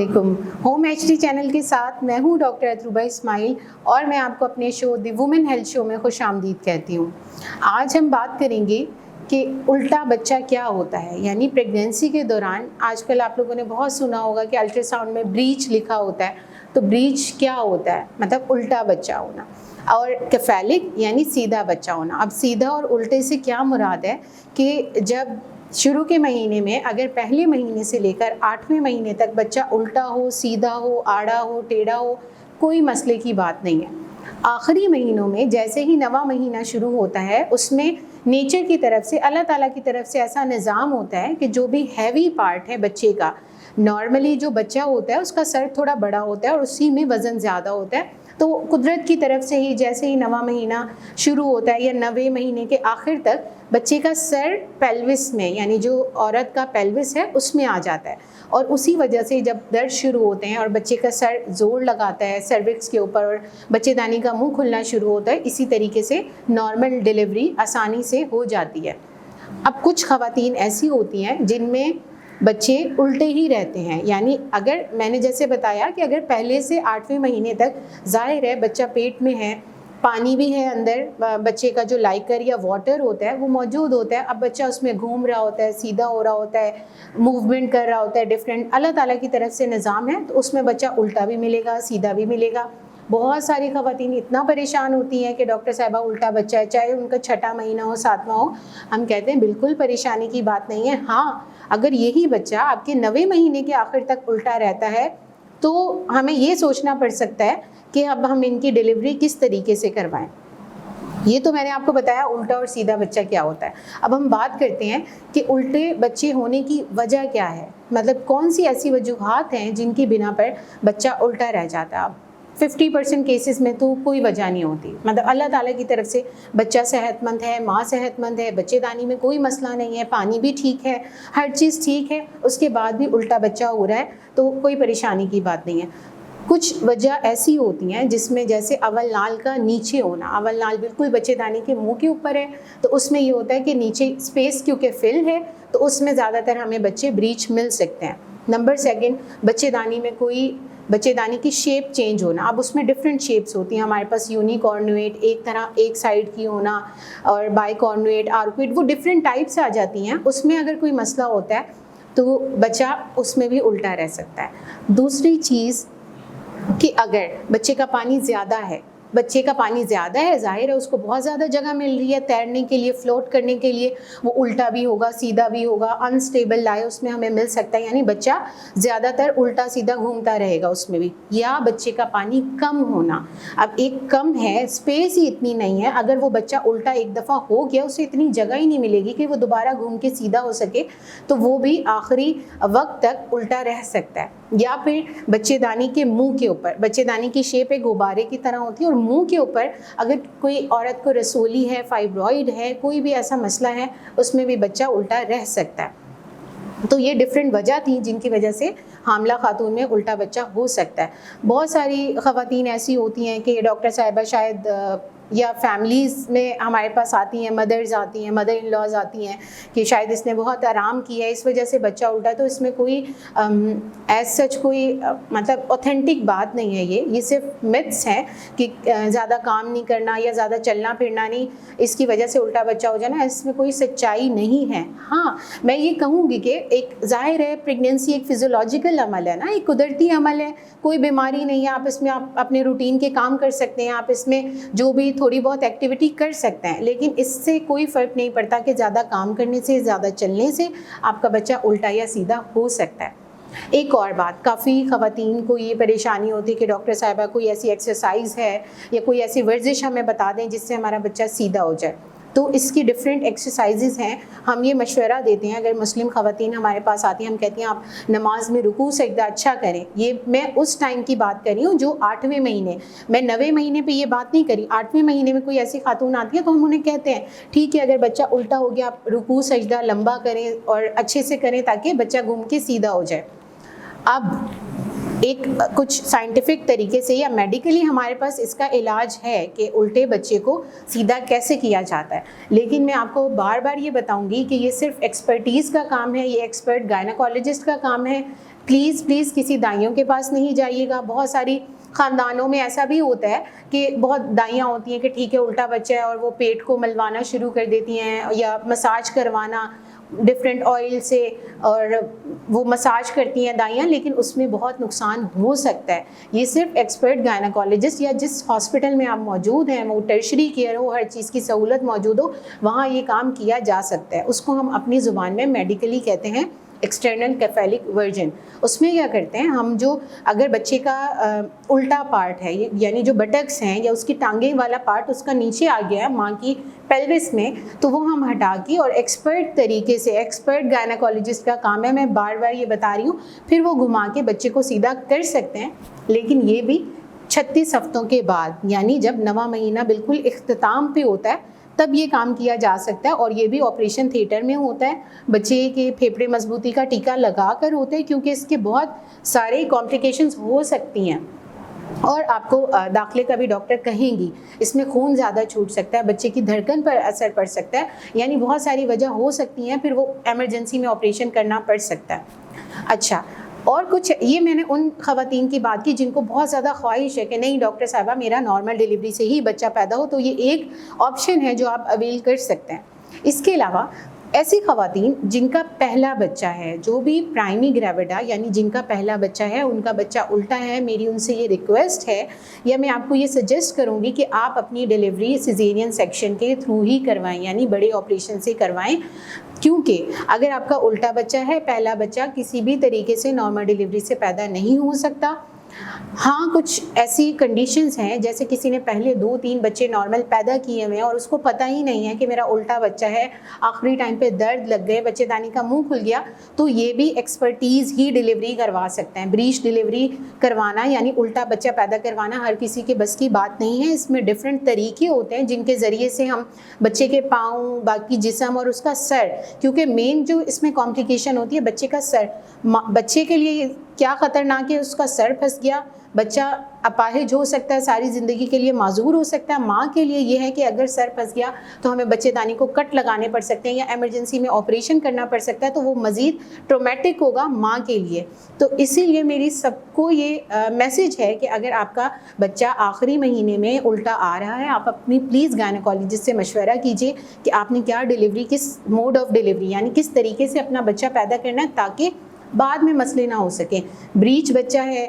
علیکم. Home H D channel کے ساتھ میں ہوں ڈاکٹر اطروبہ اسماعیل اور میں آپ کو اپنے شو دی وومن ہیلتھ شو میں خوش آمدید کہتی ہوں. آج ہم بات کریں گے کہ الٹا بچہ کیا ہوتا ہے. یعنی پریگنینسی کے دوران آج کل آپ لوگوں نے بہت سنا ہوگا کہ الٹرا ساؤنڈ میں بریچ لکھا ہوتا ہے. تو بریچ کیا ہوتا ہے؟ مطلب الٹا بچہ ہونا. اور کیفیلک یعنی سیدھا بچہ ہونا. اب سیدھا اور الٹے سے کیا مراد ہے کہ جب شروع کے مہینے میں اگر پہلے مہینے سے لے کر 8ویں مہینے تک بچہ الٹا ہو، سیدھا ہو، آڑا ہو، ٹیڑھا ہو، کوئی مسئلے کی بات نہیں ہے. آخری مہینوں میں جیسے ہی نواں مہینہ شروع ہوتا ہے اس میں نیچر کی طرف سے، اللہ تعالیٰ کی طرف سے ایسا نظام ہوتا ہے کہ جو بھی ہیوی پارٹ ہے بچے کا، نارملی جو بچہ ہوتا ہے اس کا سر تھوڑا بڑا ہوتا ہے اور اسی میں وزن زیادہ ہوتا ہے. تو قدرت کی طرف سے ہی جیسے ہی نواں مہینہ شروع ہوتا ہے یا 9ویں مہینے کے آخر تک بچے کا سر پیلوس میں، یعنی جو عورت کا پیلوس ہے اس میں آ جاتا ہے. اور اسی وجہ سے جب درد شروع ہوتے ہیں اور بچے کا سر زور لگاتا ہے سروکس کے اوپر اور بچے دانی کا منہ کھلنا شروع ہوتا ہے، اسی طریقے سے نارمل ڈیلیوری آسانی سے ہو جاتی ہے. اب کچھ خواتین ایسی ہوتی ہیں جن میں بچے الٹے ہی رہتے ہیں. یعنی اگر میں نے جیسے بتایا کہ اگر پہلے سے 8ویں مہینے تک ظاہر ہے بچہ پیٹ میں ہے، پانی بھی ہے اندر، بچے کا جو لائکر یا واٹر ہوتا ہے وہ موجود ہوتا ہے. اب بچہ اس میں گھوم رہا ہوتا ہے، سیدھا ہو رہا ہوتا ہے، موومنٹ کر رہا ہوتا ہے، ڈفرینٹ اللہ تعالیٰ کی طرف سے نظام ہے، تو اس میں بچہ الٹا بھی ملے گا، سیدھا بھی ملے گا. بہت ساری خواتین اتنا پریشان ہوتی ہیں کہ ڈاکٹر صاحبہ الٹا بچہ ہے، چاہے ان کا 6واں مہینہ ہو 7واں ہو. ہم کہتے ہیں بالکل پریشانی کی بات نہیں ہے. ہاں، اگر یہی بچہ آپ کے 9ویں مہینے کے آخر تک الٹا رہتا ہے تو ہمیں یہ سوچنا پڑ سکتا ہے کہ اب ہم ان کی ڈیلیوری کس طریقے سے کروائیں. یہ تو میں نے آپ کو بتایا الٹا اور سیدھا بچہ کیا ہوتا ہے. اب ہم بات کرتے ہیں کہ الٹے بچے ہونے کی وجہ کیا ہے. مطلب کون سی ایسی وجوہات ہیں جن کی بنا پر بچہ الٹا رہ جاتا ہے. اب 50% کیسز میں تو کوئی وجہ نہیں ہوتی. مطلب اللہ تعالیٰ کی طرف سے بچہ صحت مند ہے، ماں صحت مند ہے، بچے دانی میں کوئی مسئلہ نہیں ہے، پانی بھی ٹھیک ہے، ہر چیز ٹھیک ہے، اس کے بعد بھی الٹا بچہ ہو رہا ہے تو کوئی پریشانی کی بات نہیں ہے. کچھ وجہ ایسی ہوتی ہیں جس میں جیسے اول نال کا نیچے ہونا. اول نال بالکل بچے دانی کے منہ کے اوپر ہے تو اس میں یہ ہوتا ہے کہ نیچے اسپیس کیونکہ فل ہے تو اس میں زیادہ تر ہمیں بچے بریچ مل سکتے ہیں. نمبر 2 بچے دانی میں کوئی بچے دانی کی شیپ چینج ہونا. اب اس میں ڈفرینٹ شیپس ہوتی ہیں ہمارے پاس، یونیکارنویٹ ایک طرح ایک سائڈ کی ہونا، اور بائی کارنویٹ، آرکویٹ، وہ ڈفرینٹ ٹائپس آ جاتی ہیں. اس میں اگر کوئی مسئلہ ہوتا ہے تو بچہ اس میں بھی الٹا رہ سکتا ہے. دوسری چیز کہ اگر بچے کا پانی زیادہ ہے، ظاہر ہے اس کو بہت زیادہ جگہ مل رہی ہے تیرنے کے لیے، فلوٹ کرنے کے لیے، وہ الٹا بھی ہوگا، سیدھا بھی ہوگا، انسٹیبل لائے اس میں ہمیں مل سکتا ہے. یعنی بچہ زیادہ تر الٹا سیدھا گھومتا رہے گا اس میں بھی. یا بچے کا پانی کم ہونا. اب ایک کم ہے، اسپیس ہی اتنی نہیں ہے، اگر وہ بچہ الٹا ایک دفعہ ہو گیا اسے اتنی جگہ ہی نہیں ملے گی کہ وہ دوبارہ گھوم کے سیدھا ہو سکے، تو وہ بھی آخری وقت تک الٹا رہ سکتا ہے. یا پھر بچے دانی کے منہ کے اوپر، بچے دانی کی شیپ ایک غبارے کی طرح ہوتی ہے اور منہ کے اوپر اگر کوئی عورت کو رسولی ہے، فائبرائڈ ہے، کوئی بھی ایسا مسئلہ ہے، اس میں بھی بچہ الٹا رہ سکتا ہے. تو یہ ڈفرینٹ وجہ تھیں جن کی وجہ سے حاملہ خاتون میں الٹا بچہ ہو سکتا ہے. بہت ساری خواتین ایسی ہوتی ہیں کہ ڈاکٹر صاحبہ شاید یا فیملیز میں ہمارے پاس آتی ہیں، مدرز آتی ہیں، مدر ان لاز آتی ہیں کہ شاید اس نے بہت آرام کیا ہے اس وجہ سے بچہ الٹا ہے. تو اس میں کوئی ایز سچ کوئی مطلب اوتھینٹک بات نہیں ہے. یہ صرف متس ہیں کہ زیادہ کام نہیں کرنا یا زیادہ چلنا پھرنا نہیں، اس کی وجہ سے الٹا بچہ ہو جانا، اس میں کوئی سچائی نہیں ہے. ہاں، میں یہ کہوں گی کہ ایک ظاہر ہے پریگنینسی ایک فزیولوجیکل عمل ہے نا، ایک قدرتی عمل ہے، کوئی بیماری نہیں ہے. آپ اس میں آپ اپنے روٹین کے کام کر سکتے ہیں، آپ اس میں جو بھی تھوڑی بہت ایکٹیویٹی کر سکتے ہیں، لیکن اس سے کوئی فرق نہیں پڑتا کہ زیادہ کام کرنے سے، زیادہ چلنے سے آپ کا بچہ الٹا یا سیدھا ہو سکتا ہے. ایک اور بات، کافی خواتین کو یہ پریشانی ہوتی ہے کہ ڈاکٹر صاحبہ کوئی ایسی ایکسرسائز ہے یا کوئی ایسی ورزش ہمیں بتا دیں جس سے ہمارا بچہ سیدھا ہو جائے. تو اس کی ڈفرینٹ ایکسرسائزز ہیں. ہم یہ مشورہ دیتے ہیں اگر مسلم خواتین ہمارے پاس آتی ہیں، ہم کہتے ہیں آپ نماز میں رکوع سجدہ اچھا کریں. یہ میں اس ٹائم کی بات کر رہی ہوں جو 8ویں مہینے، میں 9ویں مہینے پہ یہ بات نہیں کری. 8ویں مہینے میں کوئی ایسی خاتون آتی ہے تو ہم انہیں کہتے ہیں ٹھیک ہے اگر بچہ الٹا ہو گیا آپ رکوع سجدہ لمبا کریں اور اچھے سے کریں تاکہ بچہ گھوم کے سیدھا ہو جائے. اب ایک کچھ سائنٹیفک طریقے سے یا میڈیکلی ہمارے پاس اس کا علاج ہے کہ الٹے بچے کو سیدھا کیسے کیا جاتا ہے، لیکن میں آپ کو بار بار یہ بتاؤں گی کہ یہ صرف ایکسپرٹیز کا کام ہے، یہ ایکسپرٹ گائنیکالوجسٹ کا کام ہے. پلیز کسی دائیوں کے پاس نہیں جائیے گا. بہت ساری خاندانوں میں ایسا بھی ہوتا ہے کہ بہت دائیاں ہوتی ہیں کہ ٹھیک ہے الٹا بچہ ہے اور وہ پیٹ کو ملوانا شروع کر دیتی ہیں یا مساج کروانا ڈفرینٹ آئل سے، اور وہ مساج کرتی ہیں دائیاں، لیکن اس میں بہت نقصان ہو سکتا ہے. یہ صرف ایکسپرٹ گائنیکالوجسٹ یا جس ہاسپٹل میں آپ موجود ہیں، وہ ٹرشری کیئر ہو، ہر چیز کی سہولت موجود ہو، وہاں یہ کام کیا جا سکتا ہے. اس کو ہم اپنی زبان میں میڈیکلی کہتے ہیں ایکسٹرنل کیفیلک ورژن. اس میں کیا کرتے ہیں ہم، جو اگر بچے کا الٹا پارٹ ہے، یعنی جو بٹکس ہیں یا اس کی ٹانگیں والا پارٹ اس کا نیچے آ گیا ہے ماں کی پیلوس میں، تو وہ ہم ہٹا کے اور ایکسپرٹ طریقے سے، ایکسپرٹ گائنیکالوجسٹ کا کام ہے، میں بار بار یہ بتا رہی ہوں، پھر وہ گھما کے بچے کو سیدھا کر سکتے ہیں. لیکن یہ بھی 36 ہفتوں کے بعد، یعنی جب 9واں مہینہ بالکل اختتام پہ ہوتا ہے تب یہ کام کیا جا سکتا ہے. اور یہ بھی آپریشن تھیٹر میں ہوتا ہے، بچے کے پھیپھڑے مضبوطی کا ٹیکہ لگا کر ہوتے ہیں، کیونکہ اس کے بہت سارے کمپلیکیشنز ہو سکتی ہیں. اور آپ کو داخلے کا بھی ڈاکٹر کہیں گی اس میں خون زیادہ چھوٹ سکتا ہے، بچے کی دھڑکن پر اثر پڑ سکتا ہے، یعنی بہت ساری وجہ ہو سکتی ہیں، پھر وہ ایمرجنسی میں آپریشن کرنا پڑ سکتا ہے. اچھا، اور کچھ یہ میں نے ان خواتین کی بات کی جن کو بہت زیادہ خواہش ہے کہ نہیں ڈاکٹر صاحبہ میرا نارمل ڈیلیوری سے ہی بچہ پیدا ہو، تو یہ ایک آپشن ہے جو آپ اویل کر سکتے ہیں. اس کے علاوہ ایسی خواتین جن کا پہلا بچہ ہے، جو بھی پرائمی گریویڈا یعنی جن کا پہلا بچہ ہے، ان کا بچہ الٹا ہے، میری ان سے یہ ریکویسٹ ہے یا میں آپ کو یہ سجیسٹ کروں گی کہ آپ اپنی ڈیلیوری سیزیرین سیکشن کے تھرو ہی کروائیں، یعنی بڑے آپریشن سے کروائیں. کیونکہ اگر آپ کا الٹا بچہ ہے، پہلا بچہ کسی بھی طریقے سے نارمل ڈیلیوری سے پیدا نہیں ہو سکتا. ہاں، کچھ ایسی کنڈیشنز ہیں جیسے کسی نے پہلے 2-3 بچے نارمل پیدا کیے ہوئے ہیں اور اس کو پتہ ہی نہیں ہے کہ میرا الٹا بچہ ہے، آخری ٹائم پہ درد لگ گئے، بچے دانی کا منہ کھل گیا، تو یہ بھی ایکسپرٹیز ہی ڈیلیوری کروا سکتے ہیں. بریچ ڈیلیوری کروانا یعنی الٹا بچہ پیدا کروانا ہر کسی کے بس کی بات نہیں ہے. اس میں ڈفرینٹ طریقے ہوتے ہیں جن کے ذریعے سے ہم بچے کے پاؤں، باقی جسم اور اس کا سر، کیونکہ مین جو اس میں کمپلیکیشن ہوتی ہے بچے کا سر، بچے کے لیے کیا خطرناک ہے، اس کا سر پھنس گیا، بچہ اپاہج ہو سکتا ہے، ساری زندگی کے لیے معذور ہو سکتا ہے. ماں کے لیے یہ ہے کہ اگر سر پھنس گیا تو ہمیں بچے دانی کو کٹ لگانے پڑ سکتے ہیں یا ایمرجنسی میں آپریشن کرنا پڑ سکتا ہے، تو وہ مزید ٹرومیٹک ہوگا ماں کے لیے. تو اسی لیے میری سب کو یہ میسج ہے کہ اگر آپ کا بچہ آخری مہینے میں الٹا آ رہا ہے، آپ اپنی پلیز گائنیکالوجسٹ سے مشورہ کیجیے کہ آپ نے کیا ڈیلیوری، کس موڈ آف ڈیلیوری یعنی کس طریقے سے اپنا بچہ پیدا کرنا ہے تاکہ بعد میں مسئلے نہ ہو سکیں. بریچ بچہ ہے،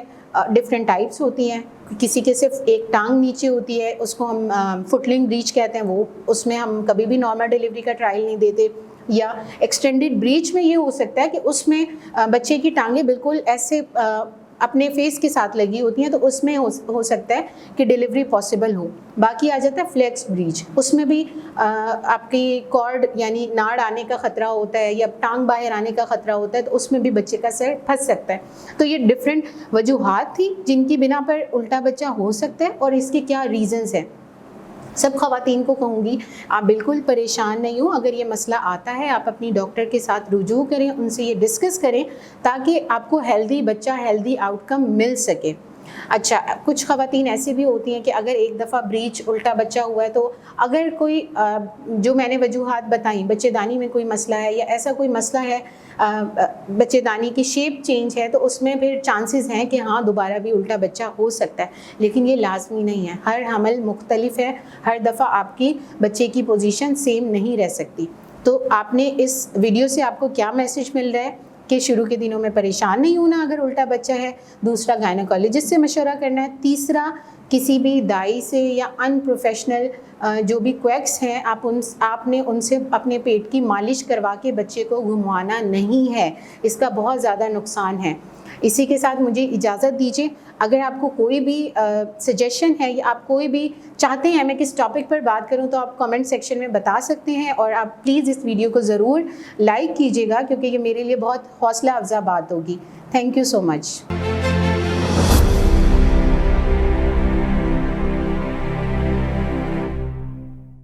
ڈفرینٹ ٹائپس ہوتی ہیں، کسی کے صرف ایک ٹانگ نیچے ہوتی ہے، اس کو ہم فٹلنگ بریچ کہتے ہیں، وہ اس میں ہم کبھی بھی نارمل ڈیلیوری کا ٹرائل نہیں دیتے. یا ایکسٹینڈڈ بریچ میں یہ ہو سکتا ہے کہ اس میں بچے کی ٹانگیں بالکل ایسے اپنے فیس کے ساتھ لگی ہوتی ہیں، تو اس میں ہو سکتا ہے کہ ڈیلیوری پاسبل ہو. باقی آ جاتا ہے فلیکس بریچ، اس میں بھی آپ کی کارڈ یعنی ناڑ آنے کا خطرہ ہوتا ہے یا ٹانگ باہر آنے کا خطرہ ہوتا ہے، تو اس میں بھی بچے کا سر پھنس سکتا ہے. تو یہ ڈفرینٹ وجوہات تھی جن کی بنا پر الٹا بچہ ہو سکتا ہے اور اس کے کیا ریزنز ہیں. سب خواتین کو کہوں گی آپ بالکل پریشان نہیں ہوں، اگر یہ مسئلہ آتا ہے آپ اپنی ڈاکٹر کے ساتھ رجوع کریں، ان سے یہ ڈسکس کریں تاکہ آپ کو ہیلدی بچہ، ہیلدی آؤٹ کم مل سکے. اچھا، کچھ خواتین ایسی بھی ہوتی ہیں کہ اگر ایک دفعہ بریچ الٹا بچہ ہوا ہے تو اگر کوئی جو میں نے وجوہات بتائیں، بچے دانی میں کوئی مسئلہ ہے یا ایسا کوئی مسئلہ ہے، بچے دانی کی شیپ چینج ہے، تو اس میں پھر چانسز ہیں کہ ہاں دوبارہ بھی الٹا بچہ ہو سکتا ہے، لیکن یہ لازمی نہیں ہے. ہر حمل مختلف ہے، ہر دفعہ آپ کی بچے کی پوزیشن سیم نہیں رہ سکتی. تو آپ نے اس ویڈیو سے آپ کو کیا میسج مل رہا ہے کہ شروع کے دنوں میں پریشان نہیں ہونا اگر الٹا بچہ ہے. دوسرا، گائنیکالوجسٹ سے مشورہ کرنا ہے. تیسرا، کسی بھی دائی سے یا ان پروفیشنل جو بھی کویکس ہیں آپ نے ان سے اپنے پیٹ کی مالش کروا کے بچے کو گھموانا نہیں ہے، اس کا بہت زیادہ نقصان ہے. اسی کے ساتھ مجھے اجازت دیجیے. اگر آپ کو کوئی بھی سجیشن ہے یا آپ کوئی بھی چاہتے ہیں میں کس ٹاپک پر بات کروں تو آپ کمنٹ سیکشن میں بتا سکتے ہیں، اور آپ پلیز اس ویڈیو کو ضرور لائک کیجیے گا کیونکہ یہ میرے لیے بہت حوصلہ افزا بات ہوگی. Thank you so much.